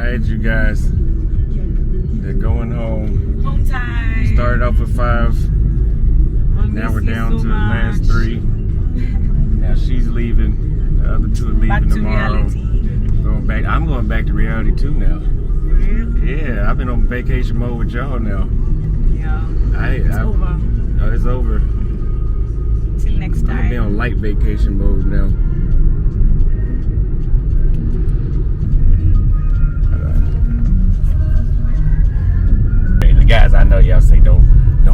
Alright, you guys. They're going home. Home time. Started off with 5. Now we're down to the last 3. Now she's leaving. The other 2 are leaving back to tomorrow. Reality. Going back. I'm going back to reality too now. Really? Yeah, I've been on vacation mode with y'all now. Yeah. It's over. Oh, it's over. Till next I'm gonna be time. on light vacation mode now. Guys, I know y'all say don't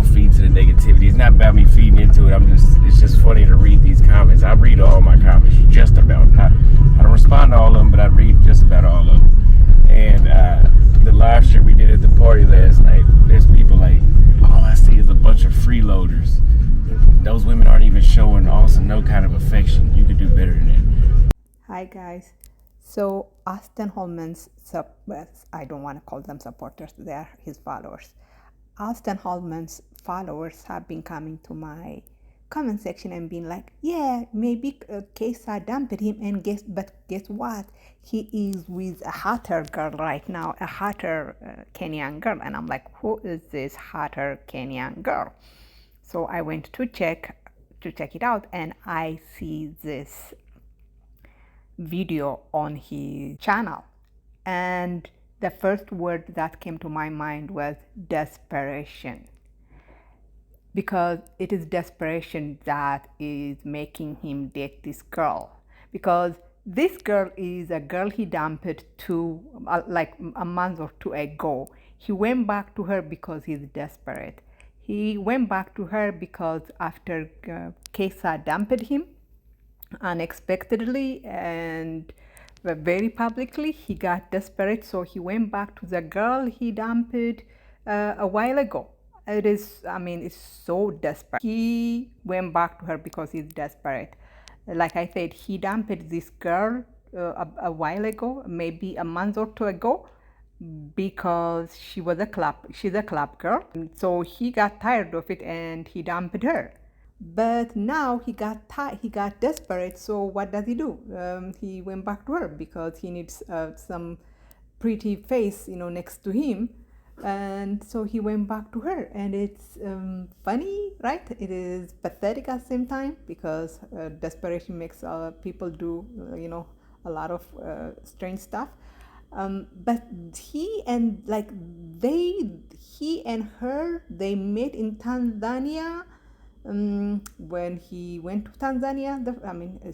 feed to the negativity. It's not about me feeding into it. It's just funny to read these comments. I read all my comments, just about. I don't respond to all of them, but I read just about all of them. And the live stream we did at the party last night, there's people like, all I see is a bunch of freeloaders. Those women aren't even showing Auston no kind of affection. You could do better than that. Hi guys. So Auston Holleman's, I don't want to call them supporters, they're his followers. Auston Holleman's followers have been coming to my comment section and being like, yeah, maybe Keissa dumped him, and guess what? He is with a hotter girl right now, a hotter Kenyan girl. And I'm like, who is this hotter Kenyan girl? So I went to check it out, and I see this video on his channel, and the first word that came to my mind was desperation, because it is desperation that is making him date this girl, because this girl is a girl he dumped like a month or 2 ago. He went back to her because he's desperate. He went back to her because after Keissa dumped him unexpectedly and very publicly, he got desperate, so he went back to the girl he dumped a while ago. It's so desperate. He went back to her because he's desperate. Like I said, he dumped this girl a while ago, maybe a month or 2 ago, because she's a club girl. So he got tired of it and he dumped her. But now he got desperate, so what does he do? He went back to her because he needs some pretty face, next to him. And so he went back to her, and it's funny, right? It is pathetic at the same time, because desperation makes people do, a lot of strange stuff. But he and her, they met in Tanzania. When he went to Tanzania,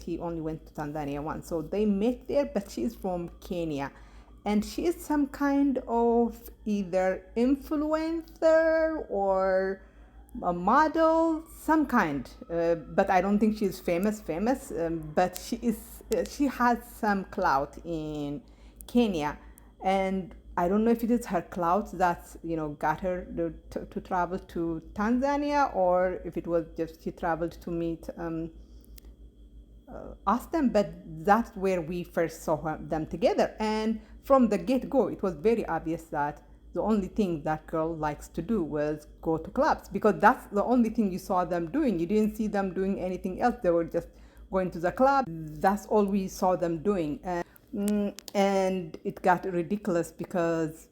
he only went to Tanzania once, so they met there. But she's from Kenya, and she's some kind of either influencer or a model, some kind. But I don't think she's famous. But she has some clout in Kenya, and I don't know if it is her clout that's got her to travel to Tanzania, or if it was just she traveled to meet Auston. But that's where we first saw them together, and from the get-go it was very obvious that the only thing that girl likes to do was go to clubs, because that's the only thing you saw them doing. You didn't see them doing anything else. They were just going to the club. That's all we saw them doing. And it got ridiculous because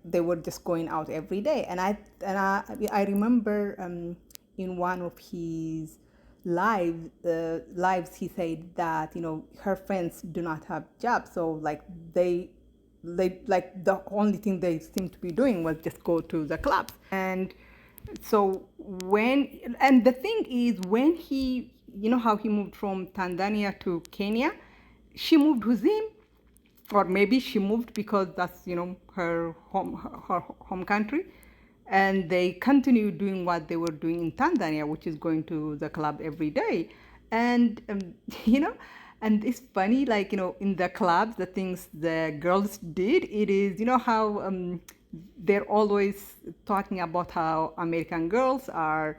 they were just going out every day. And I remember in one of his lives he said that her friends do not have jobs, so they the only thing they seem to be doing was just go to the clubs. And so the thing is, when he how he moved from Tanzania to Kenya, she moved with him, or maybe she moved because that's her home country, and they continue doing what they were doing in Tanzania, which is going to the club every day. And and it's funny, in the clubs, the things the girls did, it is how they're always talking about how American girls are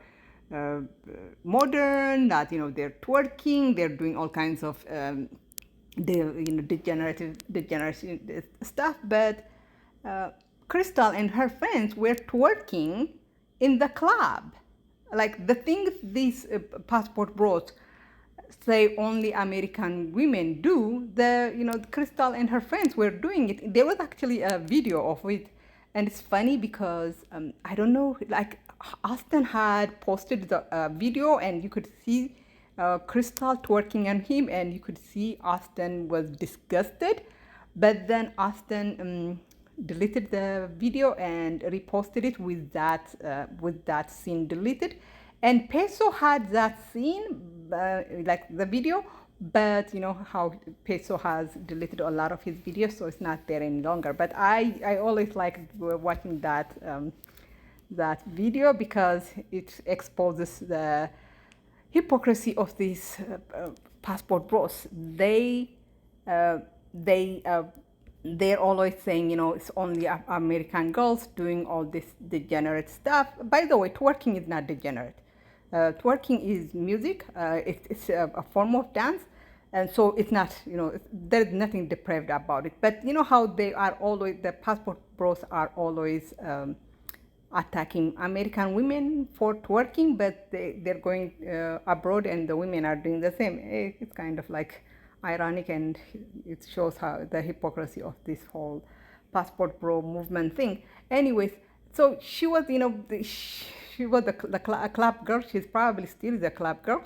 modern, that they're twerking, they're doing all kinds of degenerative stuff. But Crystal and her friends were twerking in the club, the things these passport bros say only American women do, Crystal and her friends were doing it. There was actually a video of it, and it's funny because I don't know, like Austin had posted the video, and you could see Crystal twerking on him, and you could see Austin was disgusted, but then Austin deleted the video and reposted it with that scene deleted. And Peso had that scene, like the video, but you know how Peso has deleted a lot of his videos, so it's not there any longer. But I always liked watching that video because it exposes the hypocrisy of these passport bros. They're always saying, it's only American girls doing all this degenerate stuff. By the way, twerking is not degenerate. Twerking is music. It's a form of dance. And so it's not, there's nothing depraved about it. But you know how they are always, the passport bros are always attacking American women for twerking, but they're going abroad and the women are doing the same. It's kind of like ironic, and it shows how the hypocrisy of this whole passport bro movement thing. Anyways, so she was, she was a club girl. She's probably still the club girl,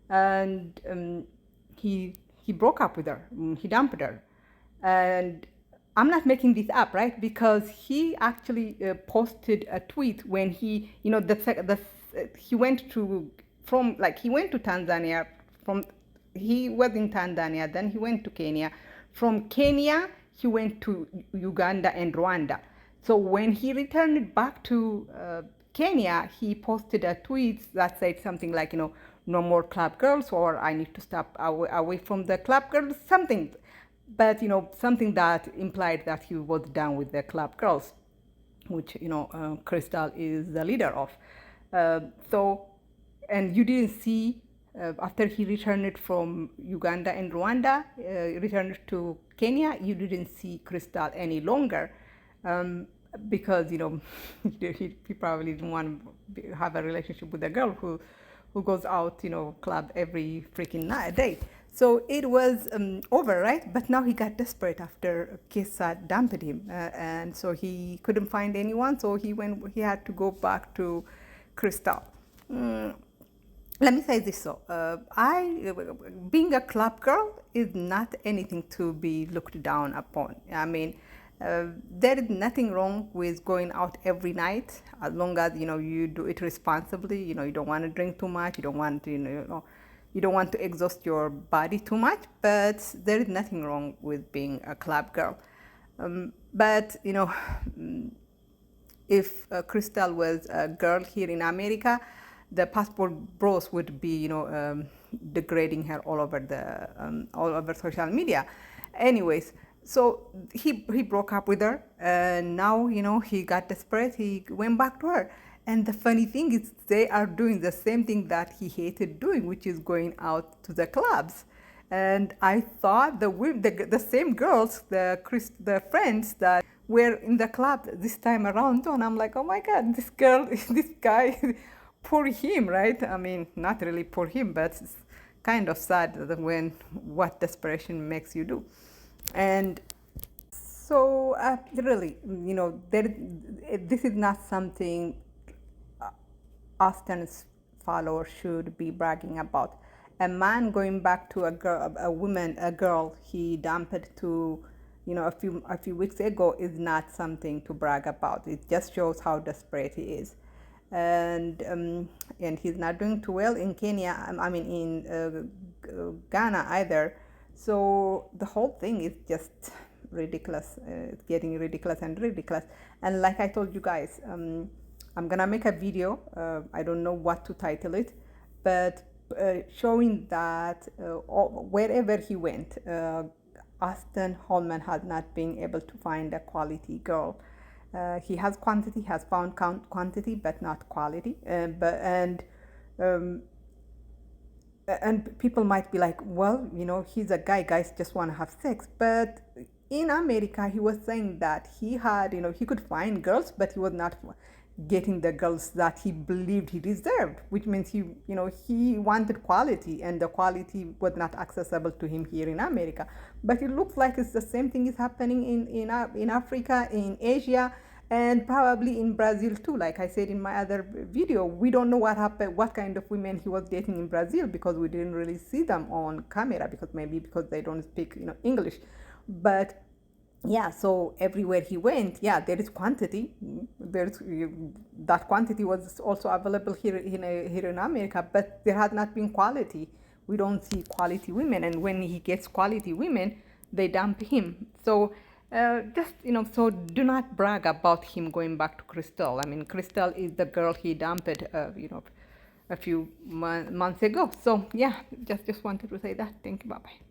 and he broke up with her. He dumped her, and I'm not making this up, right? Because he actually posted a tweet when he, he went to Tanzania from. He was in Tanzania, then he went to Kenya. From Kenya, he went to Uganda and Rwanda. So when he returned back to Kenya, he posted a tweet that said something like, no more club girls, or I need to stop away from the club girls, something. But, something that implied that he was done with the club girls, which, Crystal is the leader of. And you didn't see, after he returned from Uganda and Rwanda, returned to Kenya, you didn't see Crystal any longer, because he probably didn't want to have a relationship with a girl who goes out, club every freaking day. So it was over, right? But now he got desperate after Keissa dumped him, and so he couldn't find anyone. So he had to go back to Crystal. Let me say this being a club girl is not anything to be looked down upon. I mean, there is nothing wrong with going out every night, as long as you do it responsibly. You don't want to drink too much. You don't want to you don't want to exhaust your body too much. But there is nothing wrong with being a club girl. But if Crystal was a girl here in America, the passport bros would be, degrading her all over social media. Anyways, so he broke up with her, and now he got desperate. He went back to her, and the funny thing is they are doing the same thing that he hated doing, which is going out to the clubs. And I thought the same girls, the friends that were in the club this time around, and I'm like, oh my God, this guy. Poor him, right? I mean, not really poor him, but it's kind of sad when what desperation makes you do. And so, really, this is not something Austin's followers should be bragging about. A man going back to a girl he dumped to, a few weeks ago is not something to brag about. It just shows how desperate he is. And he's not doing too well in Kenya. In Ghana either. So the whole thing is just ridiculous. It's getting ridiculous. And like I told you guys, I'm gonna make a video. I don't know what to title it, but showing that wherever he went, Auston Holleman has not been able to find a quality girl. He has quantity, has found quantity, but not quality. And people might be like, well, he's a guy. Guys just want to have sex. But in America, he was saying that he had, he could find girls, but he was not getting the girls that he believed he deserved, which means he wanted quality, and the quality was not accessible to him here in America. But it looks like it's the same thing is happening in Africa, in Asia, and probably in Brazil too. Like I said in my other video, we don't know what happened, what kind of women he was dating in Brazil, because we didn't really see them on camera, because they don't speak English. But yeah, so everywhere he went, there is quantity. That quantity was also available here in America, but there had not been quality. We don't see quality women, and when he gets quality women, they dump him. So so do not brag about him going back to Crystal. I mean, Crystal is the girl he dumped, a few months ago. So yeah, just wanted to say that. Thank you. Bye bye.